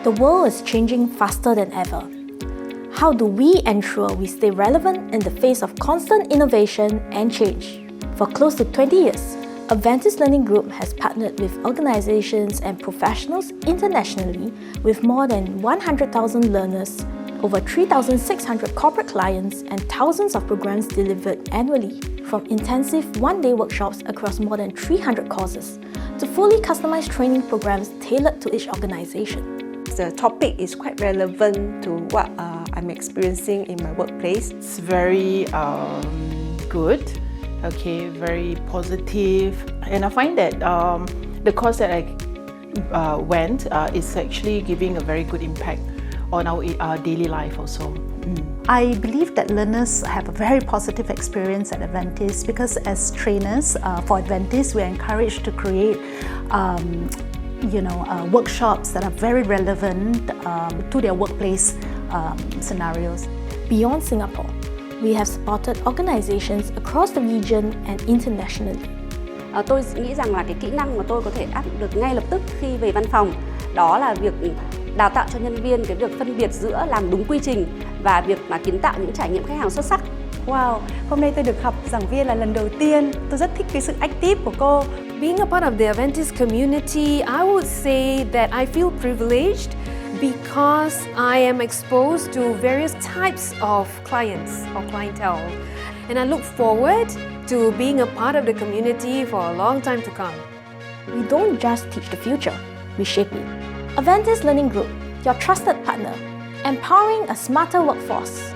The world is changing faster than ever. How do we ensure we stay relevant in the face of constant innovation and change? For close to 20 years, Aventis Learning Group has partnered with organizations and professionals internationally with more than 100,000 learners, over 3,600 corporate clients, and thousands of programs delivered annually, from intensive one-day workshops across more than 300 courses to fully customized training programs tailored to each organization. The topic is quite relevant to what I'm experiencing in my workplace. It's very good, okay, very positive, and I find that the course that I went is actually giving a very good impact on our daily life also. I believe that learners have a very positive experience at Aventis because as trainers for Aventis, we are encouraged to create workshops that are very relevant to their workplace scenarios. Beyond Singapore, we have supported organizations across the region and internationally. Tôi nghĩ rằng là cái kỹ năng mà tôi có thể áp dụng được ngay lập tức khi về văn phòng đó là việc đào tạo cho nhân viên cái việc phân biệt giữa làm đúng quy trình và việc mà kiến tạo những trải nghiệm khách hàng xuất sắc. Wow, hôm nay tôi được học giảng viên là lần đầu tiên. Tôi rất thích cái sự active của cô. Being a part of the Aventis community, I would say that I feel privileged because I am exposed to various types of clients or clientele. And I look forward to being a part of the community for a long time to come. We don't just teach the future, we shape it. Aventis Learning Group, your trusted partner, empowering a smarter workforce.